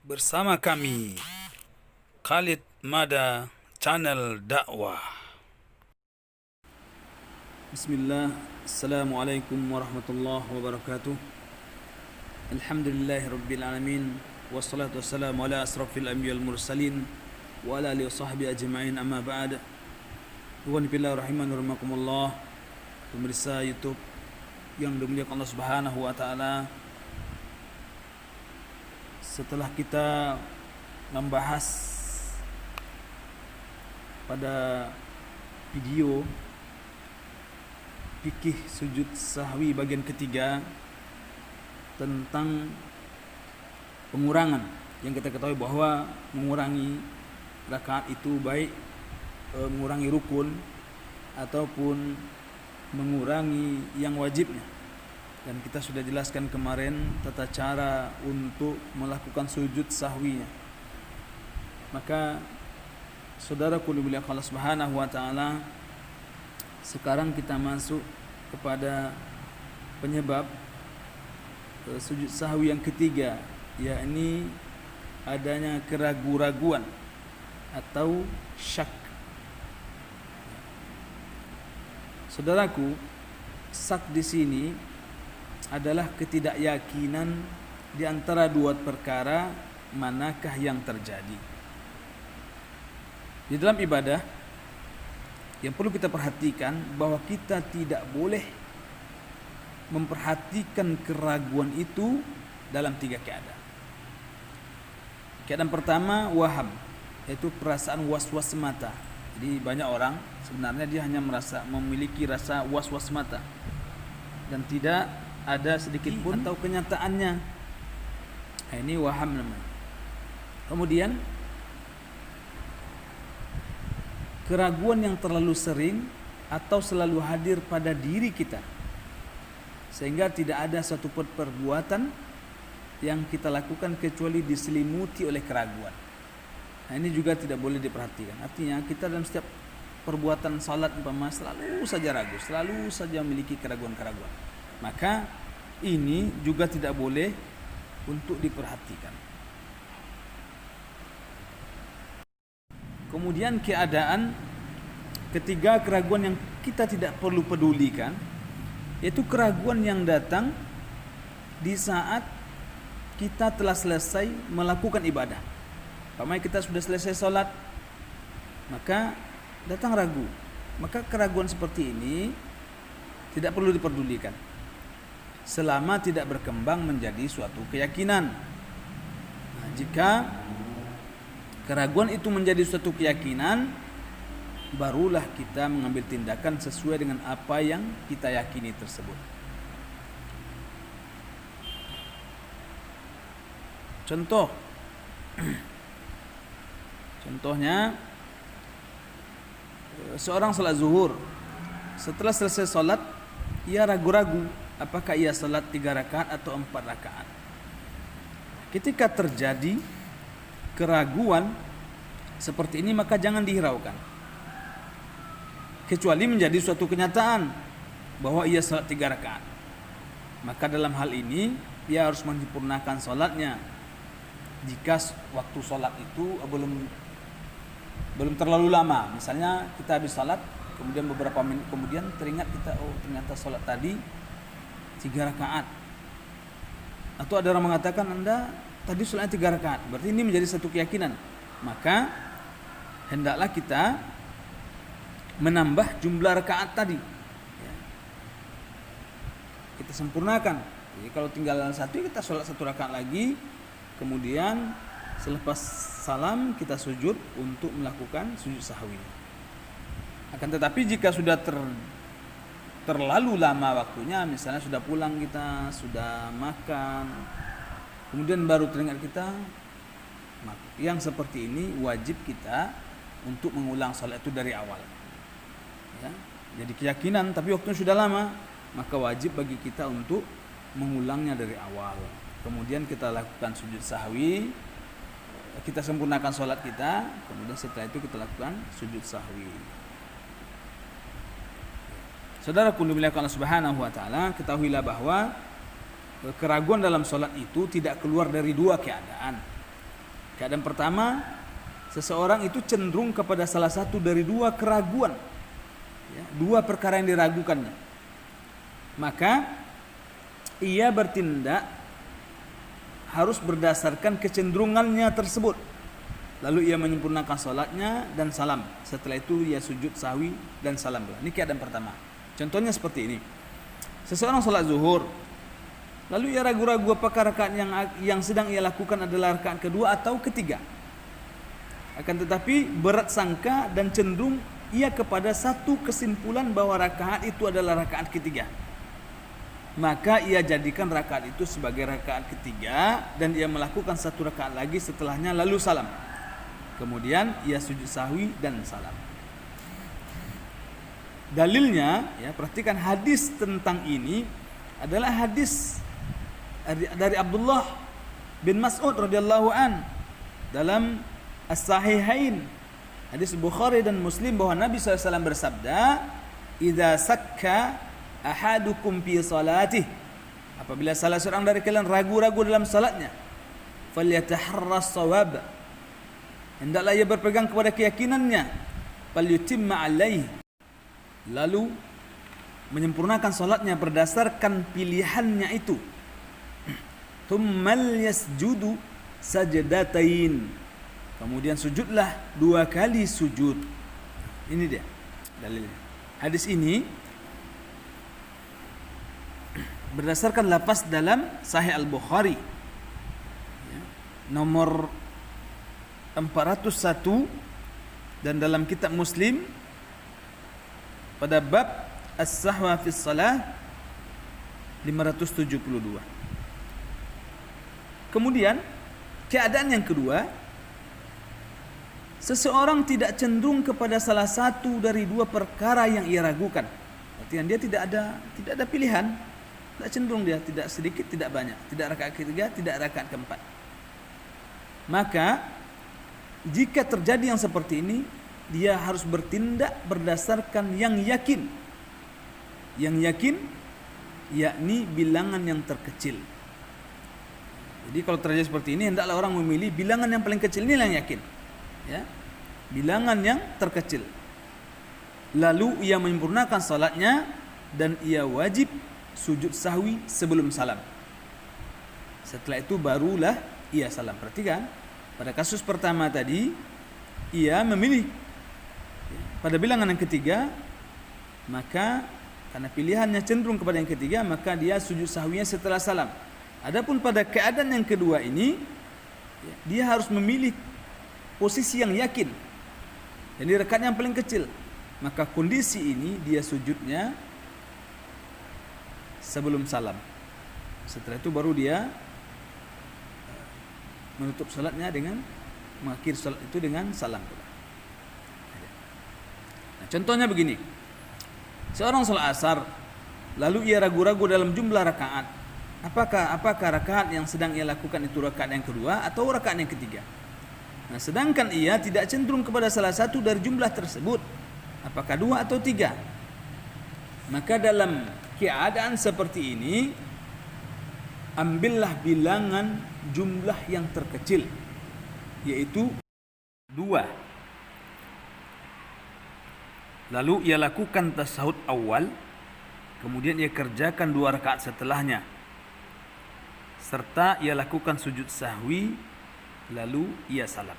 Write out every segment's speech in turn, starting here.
Bersama kami Khalid Mada Channel Dakwah. Bismillah. Assalamualaikum warahmatullahi wabarakatuh. Alhamdulillahi rabbil alamin. Wassalatu wassalamu ala asrafil anbiya wal mursalin wa ala alihi wasahbihi ajma'in, amma ba'd. Ikhwani fillah rahimani rahimakumullah. Pemirsa YouTube yang dimuliakan Allah Subhanahu wa taala, setelah kita membahas pada video fikih sujud sahwi bagian ketiga tentang pengurangan, yang kita ketahui bahwa mengurangi rakaat itu baik mengurangi rukun ataupun mengurangi yang wajibnya. Dan kita sudah jelaskan kemarin tata cara untuk melakukan sujud sahwinya. Maka saudaraku dimuliakan Allah Subhanahu wa taala, sekarang kita masuk kepada penyebab sujud sahwi yang ketiga, yakni adanya keraguan-raguan atau syak. Saudaraku, syak di sini adalah ketidakyakinan di antara dua perkara manakah yang terjadi. Di dalam ibadah yang perlu kita perhatikan bahwa kita tidak boleh memperhatikan keraguan itu dalam tiga keadaan. Keadaan pertama waham, yaitu perasaan was-was semata. Jadi banyak orang sebenarnya dia hanya merasa memiliki rasa was-was semata dan tidak ada sedikit pun atau kenyataannya. Nah, ini waham namanya. Kemudian keraguan yang terlalu sering atau selalu hadir pada diri kita, sehingga tidak ada satu perbuatan yang kita lakukan kecuali diselimuti oleh keraguan. Nah, ini juga tidak boleh diperhatikan. Artinya kita dalam setiap perbuatan salat umpama selalu saja ragu, selalu saja memiliki keraguan-keraguan. Maka ini juga tidak boleh untuk diperhatikan. Kemudian keadaan ketiga, keraguan yang kita tidak perlu pedulikan, yaitu keraguan yang datang di saat kita telah selesai melakukan ibadah. Umpamanya kita sudah selesai sholat, maka datang ragu. Maka keraguan seperti ini tidak perlu diperdulikan selama tidak berkembang menjadi suatu keyakinan. Nah, jika keraguan itu menjadi suatu keyakinan, barulah kita mengambil tindakan sesuai dengan apa yang kita yakini tersebut. Contohnya, seorang salat zuhur, setelah selesai salat ia ragu-ragu apakah ia salat 3 rakaat atau 4 rakaat. Ketika terjadi keraguan seperti ini, maka jangan dihiraukan, kecuali menjadi suatu kenyataan bahwa ia salat 3 rakaat. Maka dalam hal ini ia harus menyempurnakan salatnya. Jika waktu salat itu belum terlalu lama, misalnya kita habis salat, kemudian beberapa menit kemudian teringat kita, oh ternyata salat tadi 3 rakaat. Atau ada orang mengatakan Anda tadi salatnya 3 rakaat, berarti ini menjadi satu keyakinan. Maka hendaklah kita menambah jumlah rakaat tadi, ya. Kita sempurnakan. Jadi kalau tinggal 1, kita salat 1 rakaat lagi. Kemudian selepas salam kita sujud untuk melakukan sujud sahwi. Akan tetapi jika sudah terlalu lama waktunya, misalnya sudah pulang kita, sudah makan, kemudian baru teringat kita, yang seperti ini wajib kita untuk mengulang salat itu dari awal, ya. Jadi keyakinan tapi waktunya sudah lama, maka wajib bagi kita untuk mengulangnya dari awal. Kemudian kita lakukan sujud sahwi, kita sempurnakan salat kita, kemudian setelah itu kita lakukan sujud sahwi. Saudaraku dimuliakan Allah Subhanahu wa taala, ketahuilah bahwa keraguan dalam sholat itu tidak keluar dari dua keadaan. Keadaan pertama, seseorang itu cenderung kepada salah satu dari dua keraguan, ya, dua perkara yang diragukannya. Maka ia bertindak harus berdasarkan kecenderungannya tersebut. Lalu ia menyempurnakan salatnya dan salam. Setelah itu ia sujud sahwi dan salam. Ini keadaan pertama. Contohnya seperti ini. Seseorang salat zuhur, lalu ia ragu-ragu apakah rakaat yang sedang ia lakukan adalah rakaat kedua atau ketiga. Akan tetapi berat sangka dan cenderung ia kepada satu kesimpulan bahwa rakaat itu adalah rakaat ketiga. Maka ia jadikan rakaat itu sebagai rakaat ketiga dan ia melakukan satu rakaat lagi setelahnya lalu salam. Kemudian ia sujud sahwi dan salam. Dalilnya, ya, perhatikan hadis tentang ini adalah hadis dari Abdullah bin Mas'ud radhiyallahu an dalam As-Sahihain, hadis Bukhari dan Muslim, bahwa Nabi SAW bersabda, "Idza sakka ahadukum fi salatih," apabila salah seorang dari kalian ragu-ragu dalam salatnya, "falyataharras shawab," hendaklah ia berpegang kepada keyakinannya, "falyutimma alaihi," lalu menyempurnakan salatnya berdasarkan pilihannya itu, "tsummal yasjudu sajdatain," kemudian sujudlah 2 kali sujud. Ini dia dalilnya. Hadis ini berdasarkan lafaz dalam Sahih Al-Bukhari, ya, nomor 401, dan dalam kitab Muslim pada bab As-Sahwa fi Shalah 572. Kemudian keadaan yang kedua, seseorang tidak cenderung kepada salah satu dari dua perkara yang ia ragukan. Artinya dia tidak ada pilihan, tidak cenderung, dia tidak sedikit, tidak banyak, tidak rakaat ketiga, tidak rakaat keempat. Maka jika terjadi yang seperti ini, dia harus bertindak berdasarkan yang yakin. Yang yakin yakni bilangan yang terkecil. Jadi kalau terjadi seperti ini, hendaklah orang memilih bilangan yang paling kecil, ini yang yakin, ya, bilangan yang terkecil. Lalu ia menyempurnakan salatnya dan ia wajib sujud sahwi sebelum salam. Setelah itu barulah ia salam. Perhatikan, pada kasus pertama tadi ia memilih pada bilangan yang ketiga, maka karena pilihannya cenderung kepada yang ketiga, maka dia sujud sahwinya setelah salam. Adapun pada keadaan yang kedua ini, dia harus memilih posisi yang yakin, jadi rakaat yang paling kecil. Maka kondisi ini dia sujudnya sebelum salam. Setelah itu baru dia menutup salatnya dengan mengakhiri salat itu dengan salam pula. Nah, contohnya begini. Seorang salat asar, lalu ia ragu-ragu dalam jumlah rakaat. Apakah rakaat yang sedang ia lakukan itu rakaat yang kedua atau rakaat yang ketiga? Nah, sedangkan ia tidak cenderung kepada salah satu dari jumlah tersebut, apakah 2 atau 3. Maka dalam keadaan seperti ini, ambillah bilangan jumlah yang terkecil, yaitu 2. Lalu ia lakukan tasyahud awal, kemudian ia kerjakan 2 rakaat setelahnya, serta ia lakukan sujud sahwi, lalu ia salam.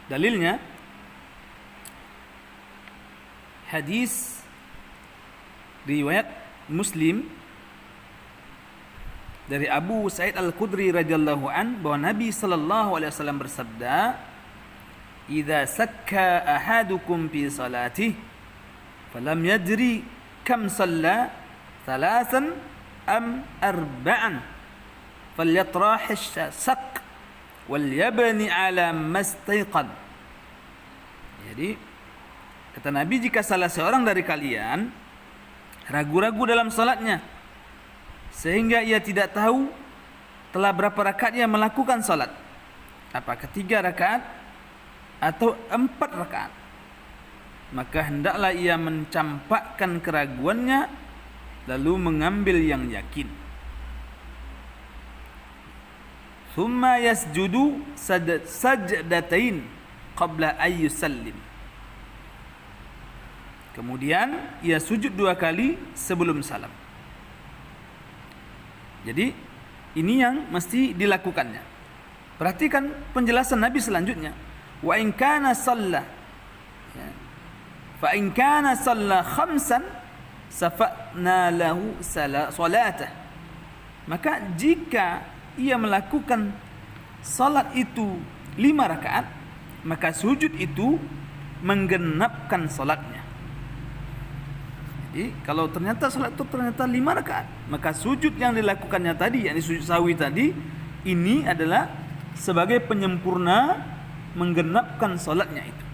Dalilnya hadis riwayat Muslim dari Abu Sa'id Al-Khudri radhiyallahu an, bahwa Nabi sallallahu alaihi wasallam bersabda, "Idza sakka ahadukum fi salatihi falam yadri kam shalla thalathan am arba'an falyatrahish sak wal yabni ala mastaiqan." Jadi kata Nabi, jika salah seorang dari kalian ragu-ragu dalam salatnya sehingga ia tidak tahu telah berapa rakaat ia melakukan salat, apakah 3 rakaat atau 4 rakaat, maka hendaklah ia mencampakkan keraguannya lalu mengambil yang yakin. thumma yasjudu sajdatain qabla ay yusallim. Kemudian ia sujud 2 kali sebelum salam. Jadi ini yang mesti dilakukannya. Perhatikan penjelasan Nabi selanjutnya. Wa in kana shalla, ya. Fa in kana shalla khamsan safa'na lahu salatah. Maka jika ia melakukan salat itu 5 rakaat, maka sujud itu menggenapkan salatnya. Jadi kalau ternyata salat itu ternyata 5 rakaat, maka sujud yang dilakukannya tadi, yakni sujud sahwi tadi, ini adalah sebagai penyempurna menggenapkan salatnya itu.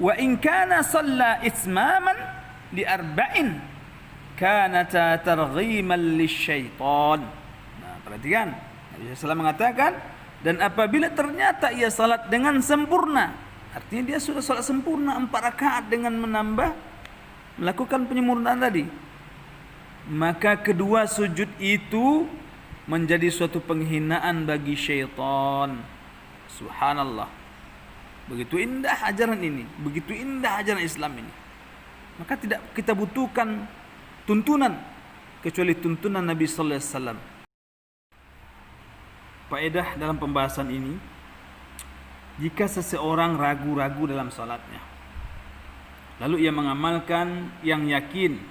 Wa in kana shalla itmaman li arba'in kanata targhiman lisyaitan. Nah, perhatikan. Nabi SAW mengatakan, dan apabila ternyata ia salat dengan sempurna, artinya dia sudah salat sempurna 4 rakaat dengan melakukan penyempurnaan tadi, maka kedua sujud itu menjadi suatu penghinaan bagi syaitan. Subhanallah. Begitu indah ajaran ini, begitu indah ajaran Islam ini. Maka tidak kita butuhkan tuntunan kecuali tuntunan Nabi sallallahu alaihi wasallam. Faedah dalam pembahasan ini, jika seseorang ragu-ragu dalam salatnya, lalu ia mengamalkan yang yakin,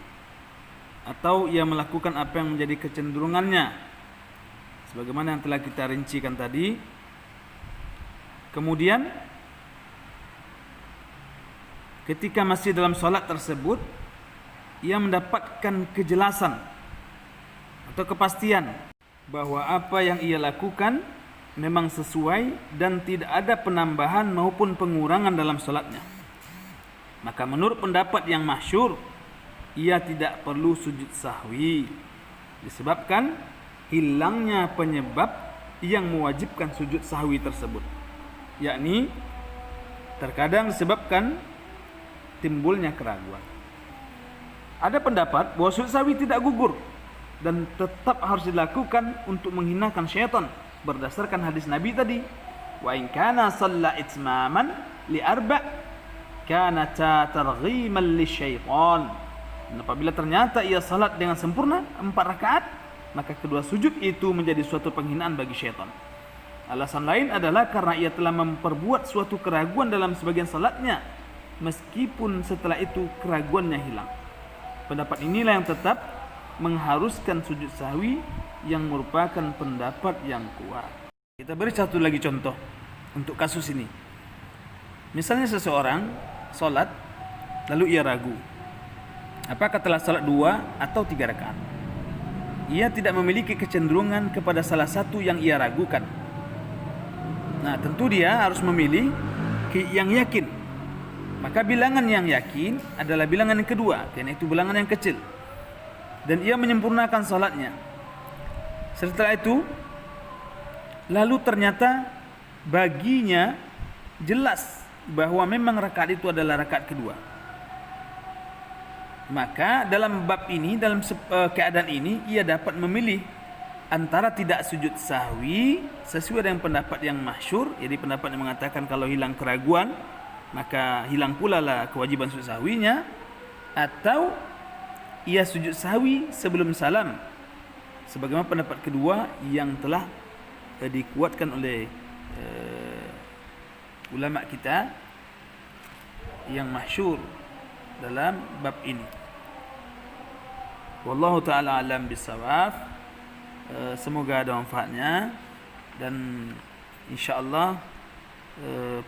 atau ia melakukan apa yang menjadi kecenderungannya, sebagaimana yang telah kita rincikan tadi, kemudian ketika masih dalam salat tersebut, ia mendapatkan kejelasan atau kepastian bahwa apa yang ia lakukan memang sesuai dan tidak ada penambahan maupun pengurangan dalam salatnya, maka menurut pendapat yang masyhur, ia tidak perlu sujud sahwi, disebabkan hilangnya penyebab yang mewajibkan sujud sahwi tersebut, yakni terkadang disebabkan timbulnya keraguan. Ada pendapat bahwa sujud sahwi tidak gugur dan tetap harus dilakukan untuk menghinakan syaitan, berdasarkan hadis Nabi tadi, wa in kana shalla itmaman li arba' kana targhiman lisyaitan. Dan apabila ternyata ia salat dengan sempurna 4 rakaat, maka kedua sujud itu menjadi suatu penghinaan bagi syaitan. Alasan lain adalah karena ia telah memperbuat suatu keraguan dalam sebagian salatnya, meskipun setelah itu keraguannya hilang. Pendapat inilah yang tetap mengharuskan sujud sahwi, yang merupakan pendapat yang kuat. Kita beri satu lagi contoh untuk kasus ini. Misalnya seseorang salat lalu ia ragu, apakah telah salat 2 atau 3 rakaat. Ia tidak memiliki kecenderungan kepada salah satu yang ia ragukan. Nah, tentu dia harus memilih yang yakin. Maka bilangan yang yakin adalah bilangan yang kedua, karena itu bilangan yang kecil. Dan ia menyempurnakan salatnya. Setelah itu, lalu ternyata baginya jelas bahwa memang rakaat itu adalah rakaat kedua. Maka dalam bab ini, dalam keadaan ini, ia dapat memilih antara tidak sujud sahwi sesuai dengan pendapat yang masyhur, jadi pendapat yang mengatakan kalau hilang keraguan maka hilang pula lah kewajiban sujud sahwinya, atau ia sujud sahwi sebelum salam, sebagaimana pendapat kedua yang telah dikuatkan oleh ulama kita yang masyhur dalam bab ini. Wallahu ta'ala alam bisawab. Semoga ada manfaatnya, dan insyaAllah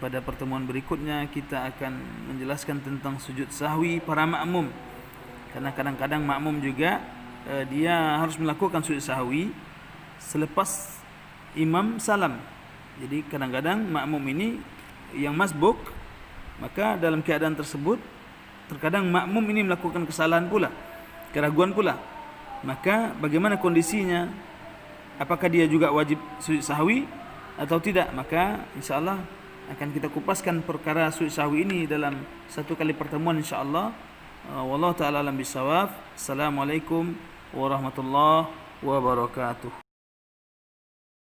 pada pertemuan berikutnya kita akan menjelaskan tentang sujud sahwi para makmum, karena kadang-kadang makmum juga dia harus melakukan sujud sahwi selepas imam salam. Jadi kadang-kadang makmum ini yang masbuk, maka dalam keadaan tersebut terkadang makmum ini melakukan kesalahan pula, keraguan pula. Maka bagaimana kondisinya? Apakah dia juga wajib sujud sahwi atau tidak? Maka insyaAllah akan kita kupaskan perkara sujud sahwi ini dalam satu kali pertemuan insyaAllah. Wallahu ta'ala alam bisawab. Assalamualaikum warahmatullahi wabarakatuh.